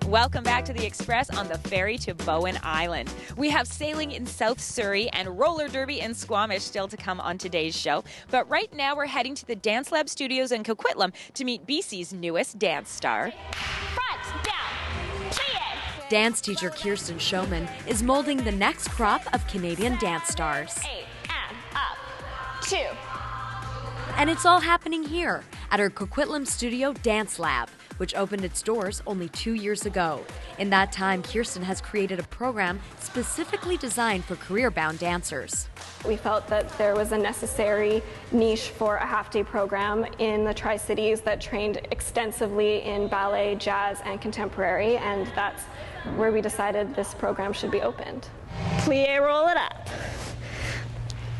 Welcome back to the Express on the ferry to Bowen Island. We have sailing in South Surrey and roller derby in Squamish still to come on today's show. But right now we're heading to the Dance Lab studios in Coquitlam to meet BC's newest dance star. Front, down, plie. Dance teacher Kirsten Showman is molding the next crop of Canadian dance stars. 8 and up, 2. And it's all happening here at her Coquitlam studio Dance Lab, which opened its doors only 2 years ago. In that time, Kirsten has created a program specifically designed for career-bound dancers. We felt that there was a necessary niche for a half-day program in the Tri-Cities that trained extensively in ballet, jazz, and contemporary, and that's where we decided this program should be opened. Plie, roll it up.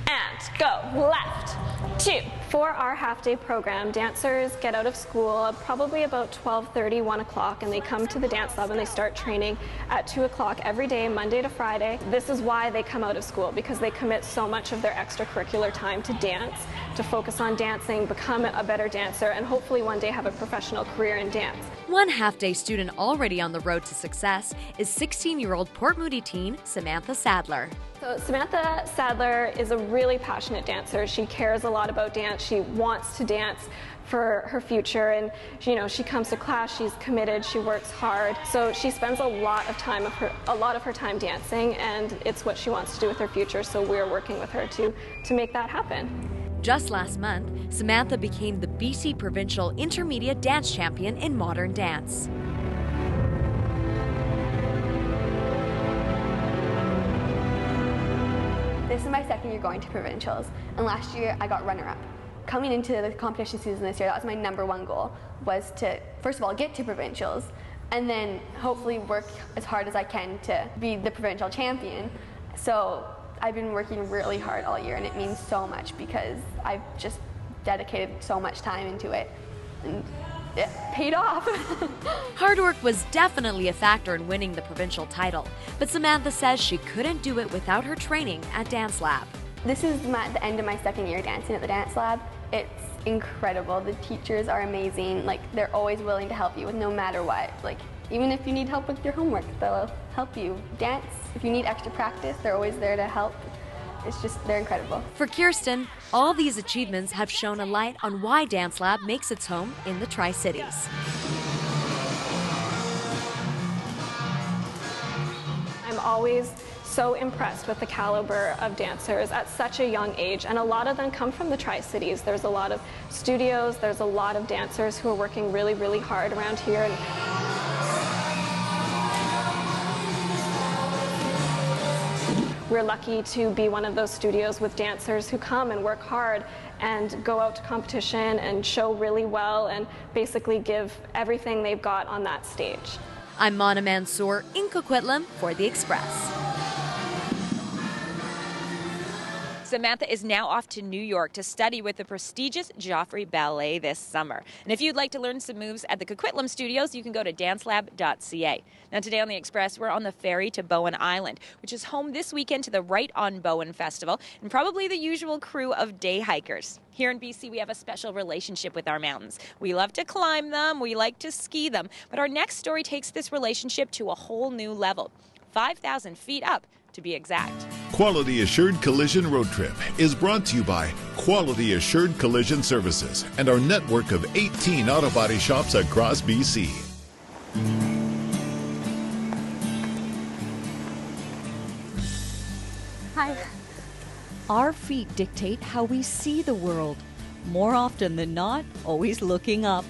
And go, left, 2. For our half-day program, dancers get out of school probably about 12:30, 1 o'clock, and they come to the Dance Lab and they start training at 2 o'clock every day, Monday to Friday. This is why they come out of school, because they commit so much of their extracurricular time to dance, to focus on dancing, become a better dancer, and hopefully one day have a professional career in dance. One half-day student already on the road to success is 16-year-old Port Moody teen Samantha Sadler. So Samantha Sadler is a really passionate dancer. She cares a lot about dance. She wants to dance for her future, and she comes to class, she's committed, she works hard. So she spends a lot of her time dancing, and it's what she wants to do with her future, so we're working with her to make that happen. Just last month, Samantha became the BC Provincial Intermediate Dance Champion in modern dance. This is my second year going to provincials, and last year I got runner-up. Coming into the competition season this year, that was my #1 goal, was to, first of all, get to provincials, and then hopefully work as hard as I can to be the provincial champion. So I've been working really hard all year, and it means so much because I've just dedicated so much time into it, and it paid off. Hard work was definitely a factor in winning the provincial title, but Samantha says she couldn't do it without her training at Dance Lab. This is the end of my second year dancing at the Dance Lab. It's incredible. The teachers are amazing. They're always willing to help you with no matter what. Even if you need help with your homework, they'll help you. Dance, if you need extra practice, they're always there to help. They're incredible. For Kirsten, all these achievements have shown a light on why Dance Lab makes its home in the Tri-Cities. I'm always so impressed with the caliber of dancers at such a young age, and a lot of them come from the Tri-Cities. There's a lot of studios, there's a lot of dancers who are working really, really hard around here. We're lucky to be one of those studios with dancers who come and work hard and go out to competition and show really well and basically give everything they've got on that stage. I'm Mansour in Coquitlam for The Express. Samantha is now off to New York to study with the prestigious Joffrey Ballet this summer. And if you'd like to learn some moves at the Coquitlam studios, you can go to dancelab.ca. Now today on The Express, we're on the ferry to Bowen Island, which is home this weekend to the Right on Bowen Festival and probably the usual crew of day hikers. Here in BC, we have a special relationship with our mountains. We love to climb them, we like to ski them, but our next story takes this relationship to a whole new level, 5,000 feet up to be exact. Quality Assured Collision Road Trip is brought to you by Quality Assured Collision Services and our network of 18 auto body shops across BC. Hi. Our feet dictate how we see the world. More often than not, always looking up.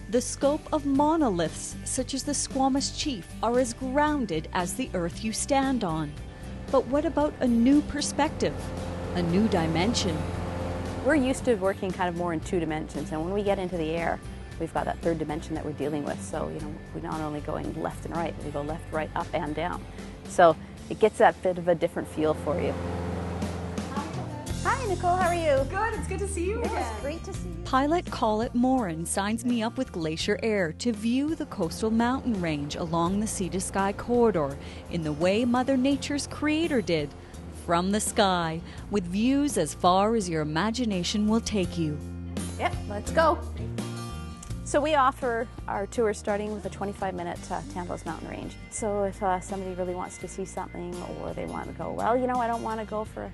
The scope of monoliths, such as the Squamish Chief, are as grounded as the earth you stand on. But what about a new perspective, a new dimension? We're used to working kind of more in 2 dimensions, and when we get into the air, we've got that 3rd dimension that we're dealing with. So, we're not only going left and right, we go left, right, up, and down. So it gets that bit of a different feel for you. Hi, Nicole, how are you? Good, it's good to see you again. It's great to see you. Pilot Colette Morin signs me up with Glacier Air to view the coastal mountain range along the sea to sky corridor in the way Mother Nature's creator did, from the sky, with views as far as your imagination will take you. Yep, let's go. So we offer our tours starting with a 25-minute Tambos Mountain Range. So if somebody really wants to see something, or they want to go, well, you know, I don't want to go for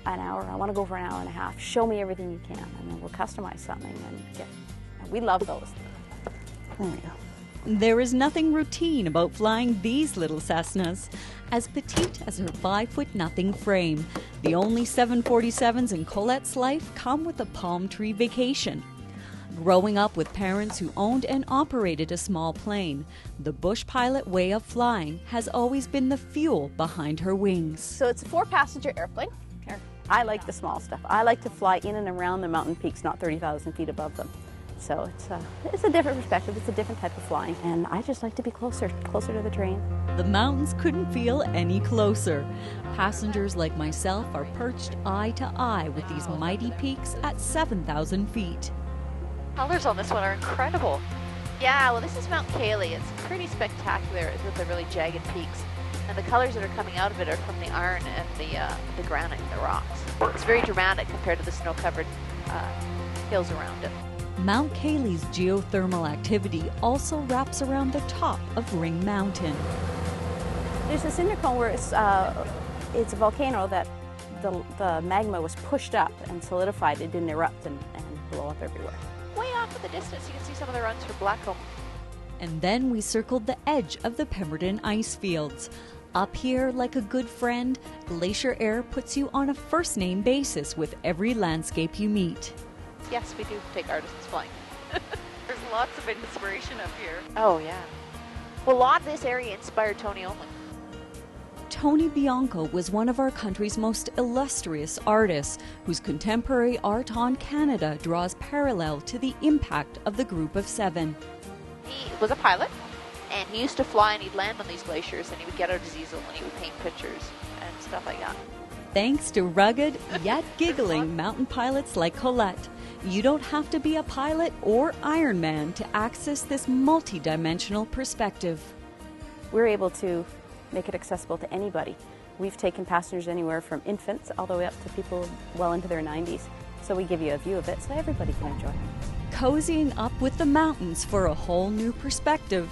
an hour, I want to go for an hour and a half, show me everything you can, and then we'll customize something and we love those. There we go. There is nothing routine about flying these little Cessnas. As petite as her 5'0" frame, the only 747s in Colette's life come with a palm tree vacation. Growing up with parents who owned and operated a small plane, the bush pilot way of flying has always been the fuel behind her wings. So it's a 4-passenger airplane. I like the small stuff. I like to fly in and around the mountain peaks, not 30,000 feet above them. So it's a different perspective, it's a different type of flying, and I just like to be closer to the terrain. The mountains couldn't feel any closer. Passengers like myself are perched eye to eye with these mighty peaks at 7,000 feet. Colors on this one are incredible. Yeah, well, this is Mount Cayley. It's pretty spectacular with the really jagged peaks. And the colors that are coming out of it are from the iron and the granite, the rocks. It's very dramatic compared to the snow-covered hills around it. Mount Cayley's geothermal activity also wraps around the top of Ring Mountain. There's a cinder cone where it's a volcano that the magma was pushed up and solidified. It didn't erupt and blow up everywhere. Way off in the distance, you can see some of the runs for Blackcomb. And then we circled the edge of the Pemberton ice fields. Up here, like a good friend, Glacier Air puts you on a first-name basis with every landscape you meet. Yes, we do take artisans flying. There's lots of inspiration up here. Oh, yeah. Well, a lot of this area inspired Tony Only. Tony Bianco was one of our country's most illustrious artists, whose contemporary art on Canada draws parallel to the impact of the Group of Seven. He was a pilot, and he used to fly and he'd land on these glaciers, and he would get out his easel and he would paint pictures and stuff like that. Thanks to rugged, yet giggling mountain pilots like Colette, you don't have to be a pilot or Ironman to access this multi-dimensional perspective. We're able to make it accessible to anybody. We've taken passengers anywhere from infants all the way up to people well into their 90s. So we give you a view of it so everybody can enjoy it. Cozying up with the mountains for a whole new perspective.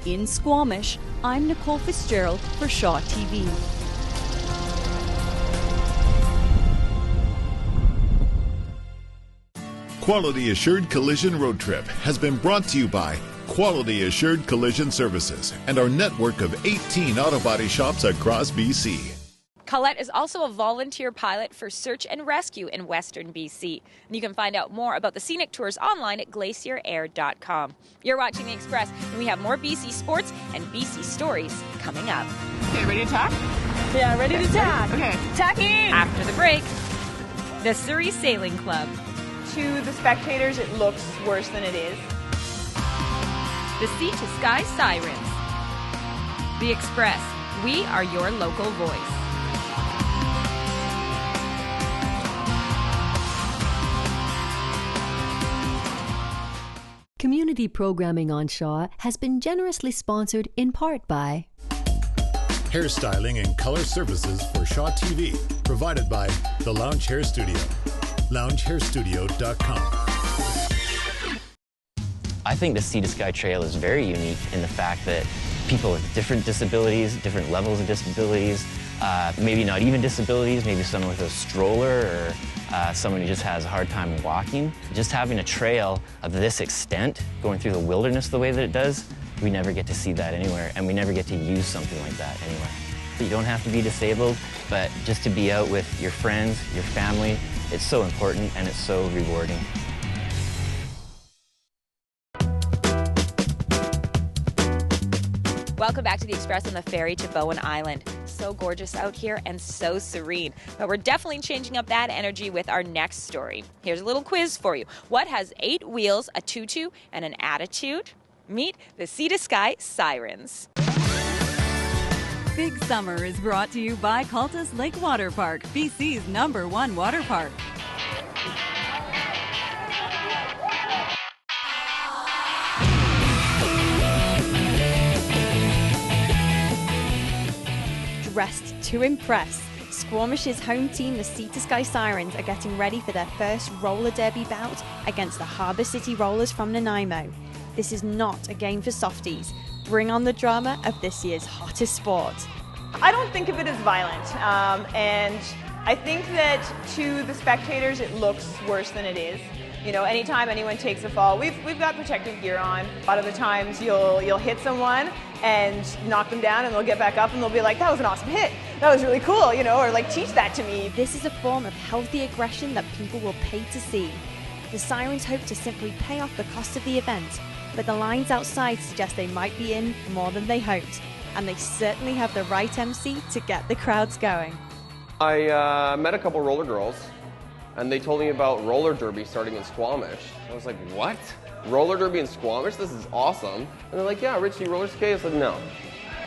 In Squamish, I'm Nicole Fitzgerald for Shaw TV. Quality Assured Collision Road Trip has been brought to you by Quality Assured Collision Services and our network of 18 auto body shops across BC. Colette is also a volunteer pilot for search and rescue in Western BC. And you can find out more about the scenic tours online at glacierAir.com. You're watching The Express, and we have more BC sports and BC stories coming up. Okay, ready to tack? Yeah, ready to tack. Okay, tacking! After the break, the Surrey Sailing Club. To the spectators, it looks worse than it is. The Sea to Sky Sirens. The Express. We are your local voice. Community programming on Shaw has been generously sponsored in part by Hairstyling and color services for Shaw TV, provided by the Lounge Hair Studio. LoungeHairStudio.com. I think the Sea to Sky Trail is very unique in the fact that people with different disabilities, different levels of disabilities, maybe not even disabilities, maybe someone with a stroller or someone who just has a hard time walking. Just having a trail of this extent, going through the wilderness the way that it does, we never get to see that anywhere, and we never get to use something like that anywhere. You don't have to be disabled, but just to be out with your friends, your family, it's so important and it's so rewarding. Welcome back to The Express on the ferry to Bowen Island. So gorgeous out here and so serene. But we're definitely changing up that energy with our next story. Here's a little quiz for you. What has 8 wheels, a tutu, and an attitude? Meet the Sea to Sky Sirens. Big Summer is brought to you by Cultus Lake Water Park, BC's #1 water park. Dressed to impress, Squamish's home team, the Sea to Sky Sirens, are getting ready for their first roller derby bout against the Harbour City Rollers from Nanaimo. This is not a game for softies. Bring on the drama of this year's hottest sport. I don't think of it as violent, and I think that to the spectators it looks worse than it is. You know, anytime anyone takes a fall, we've got protective gear on. A lot of the times you'll hit someone and knock them down and they'll get back up and they'll be like, that was an awesome hit, that was really cool, you know, or like, teach that to me. This is a form of healthy aggression that people will pay to see. The Sirens hope to simply pay off the cost of the event, but the lines outside suggest they might be in more than they hoped, and they certainly have the right MC to get the crowds going. I met a couple roller girls, and they told me about roller derby starting in Squamish. I was like, what? Roller derby in Squamish? This is awesome. And they're like, yeah, Rich, do you roller skate? I said, no.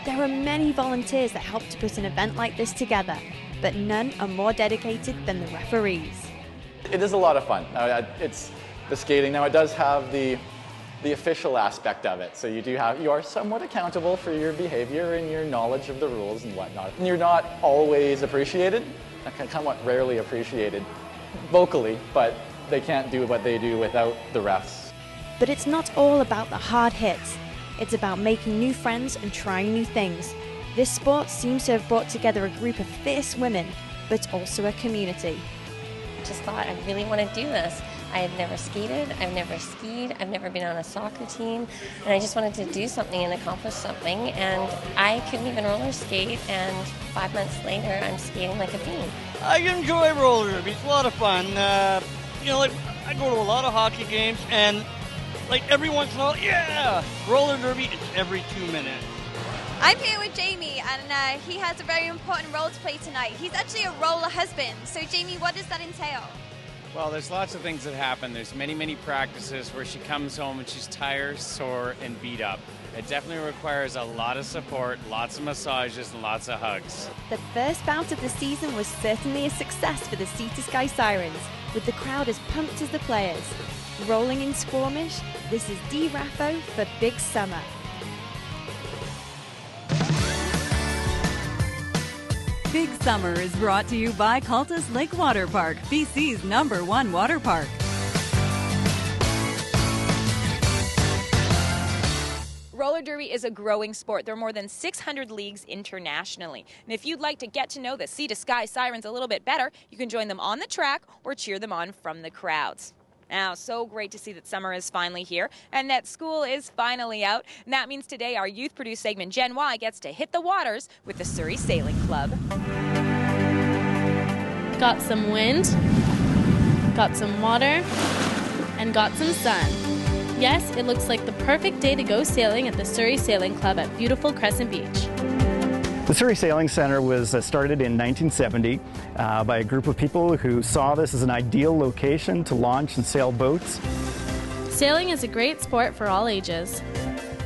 There are many volunteers that help to put an event like this together, but none are more dedicated than the referees. It is a lot of fun. It's the skating. Now, it does have the official aspect of it. So you are somewhat accountable for your behavior and your knowledge of the rules and whatnot. And you're not always appreciated, somewhat rarely appreciated vocally, but they can't do what they do without the refs. But it's not all about the hard hits. It's about making new friends and trying new things. This sport seems to have brought together a group of fierce women, but also a community. I just thought, I really want to do this. I had never skated, I've never skied, I've never been on a soccer team, and I just wanted to do something and accomplish something, and I couldn't even roller skate, and 5 months later I'm skating like a fiend. I enjoy roller derby, it's a lot of fun. You know, like, I go to a lot of hockey games, and like every once in a while, yeah, roller derby, it's every 2 minutes. I'm here with Jamie, and he has a very important role to play tonight. He's actually a roller husband. So Jamie, what does that entail? Well, there's lots of things that happen. There's many practices where she comes home and she's tired, sore, and beat up. It definitely requires a lot of support, lots of massages, and lots of hugs. The first bout of the season was certainly a success for the Sea to Sky Sirens, with the crowd as pumped as the players. Rolling in Squamish, this is Dee Raffo for Big Summer. Big Summer is brought to you by Cultus Lake Water Park, BC's #1 water park. Roller derby is a growing sport. There are more than 600 leagues internationally. And if you'd like to get to know the Sea to Sky Sirens a little bit better, you can join them on the track or cheer them on from the crowds. Now, so great to see that summer is finally here and that school is finally out. And that means today our youth-produced segment Gen Y gets to hit the waters with the Surrey Sailing Club. Got some wind, got some water, and got some sun. Yes, it looks like the perfect day to go sailing at the Surrey Sailing Club at beautiful Crescent Beach. The Surrey Sailing Centre was started in 1970 by a group of people who saw this as an ideal location to launch and sail boats. Sailing is a great sport for all ages.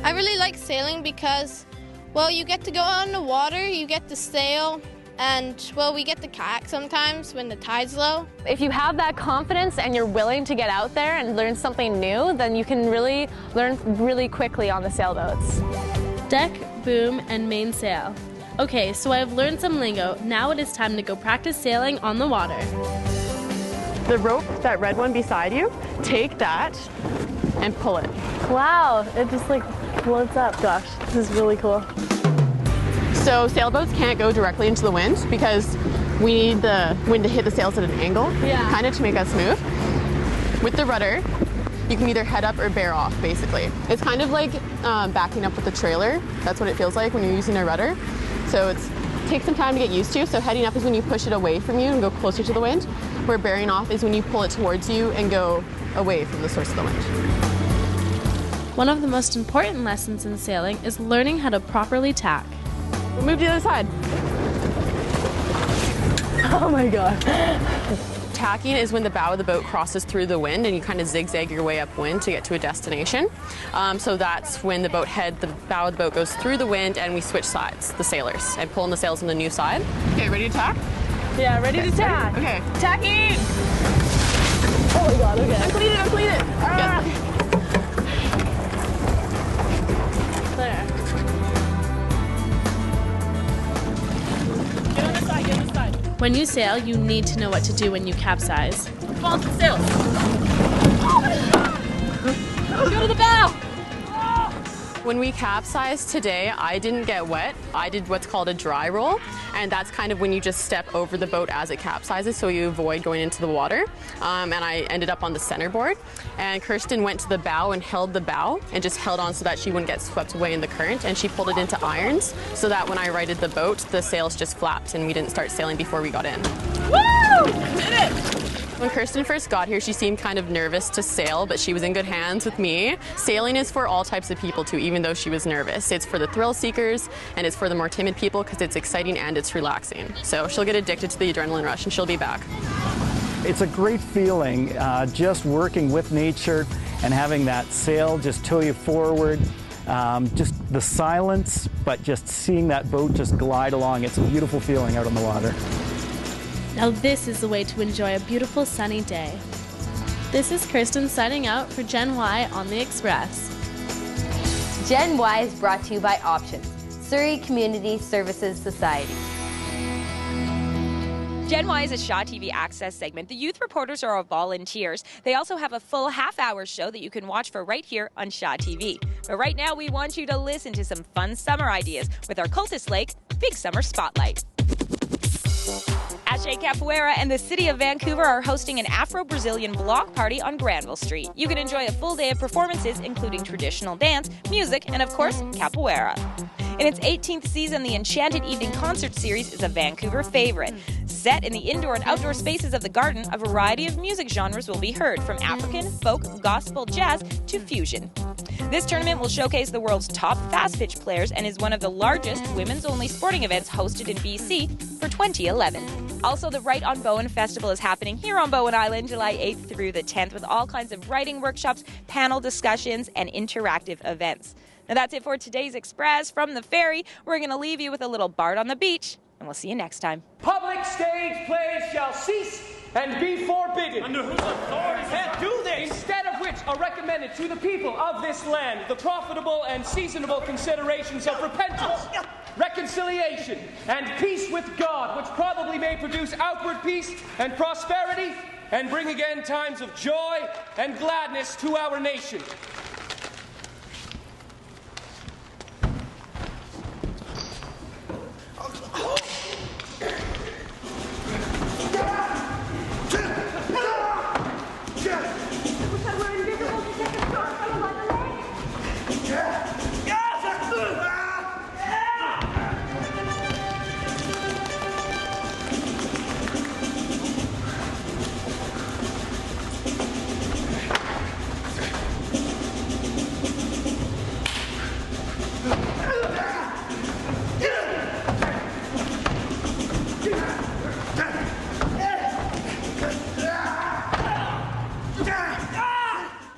I really like sailing because, well, you get to go out in the water, you get to sail, and, well, we get to kayak sometimes when the tide's low. If you have that confidence and you're willing to get out there and learn something new, then you can really learn really quickly on the sailboats. Deck, boom, and mainsail. Okay, so I've learned some lingo. Now it is time to go practice sailing on the water. The rope, that red one beside you, take that and pull it. Wow, it just like floats up. Gosh, this is really cool. So sailboats can't go directly into the wind because we need the wind to hit the sails at an angle, kind of to make us move. With the rudder, you can either head up or bear off, basically. It's kind of like backing up with the trailer. That's what it feels like when you're using a rudder. So it takes some time to get used to. So heading up is when you push it away from you and go closer to the wind, where bearing off is when you pull it towards you and go away from the source of the wind. One of the most important lessons in sailing is learning how to properly tack. We'll move to the other side. Oh my God. Tacking is when the bow of the boat crosses through the wind and you kind of zigzag your way upwind to get to a destination. So that's when the bow of the boat goes through the wind and we switch sides, the sailors, and pulling the sails on the new side. Okay, ready to tack? Yeah, ready to tack. Okay. Tacking! Oh my God, okay. I'm cleaning. Ah. There. Get on the side, get on the side. When you sail, you need to know what to do when you capsize. Fall to the sails. Go to the bow. When we capsized today, I didn't get wet. I did what's called a dry roll, and that's kind of when you just step over the boat as it capsizes, so you avoid going into the water. And I ended up on the centerboard, and Kirsten went to the bow and held the bow and just held on so that she wouldn't get swept away in the current, and she pulled it into irons so that when I righted the boat, the sails just flapped and we didn't start sailing before we got in. Woo! Did it! When Kirsten first got here, she seemed kind of nervous to sail, but she was in good hands with me. Sailing is for all types of people too, even though she was nervous. It's for the thrill seekers, and it's for the more timid people because it's exciting and it's relaxing. So she'll get addicted to the adrenaline rush and she'll be back. It's a great feeling just working with nature and having that sail just tow you forward. Just the silence, but just seeing that boat just glide along. It's a beautiful feeling out on the water. Now this is the way to enjoy a beautiful sunny day. This is Kirsten signing out for Gen Y on the Express. Gen Y is brought to you by Options, Surrey Community Services Society. Gen Y is a Shaw TV Access segment. The youth reporters are volunteers. They also have a full half-hour show that you can watch for right here on Shaw TV. But right now, we want you to listen to some fun summer ideas with our Cultus Lake Big Summer Spotlight. Ashe Capoeira and the City of Vancouver are hosting an Afro-Brazilian block party on Granville Street. You can enjoy a full day of performances, including traditional dance, music, and of course, capoeira. In its 18th season, the Enchanted Evening Concert Series is a Vancouver favorite. Set in the indoor and outdoor spaces of the garden, a variety of music genres will be heard, from African, folk, gospel, jazz, to fusion. This tournament will showcase the world's top fast-pitch players and is one of the largest women's-only sporting events hosted in BC for 2011. Also, the Write on Bowen Festival is happening here on Bowen Island July 8th through the 10th with all kinds of writing workshops, panel discussions, and interactive events. Now that's it for today's Express. From the ferry, we're going to leave you with a little Bard on the Beach, and we'll see you next time. Public stage plays shall cease and be forbidden. Under whose authority can't do this? Instead of which are recommended to the people of this land the profitable and seasonable considerations of repentance, reconciliation, and peace with God, which probably may produce outward peace and prosperity and bring again times of joy and gladness to our nation.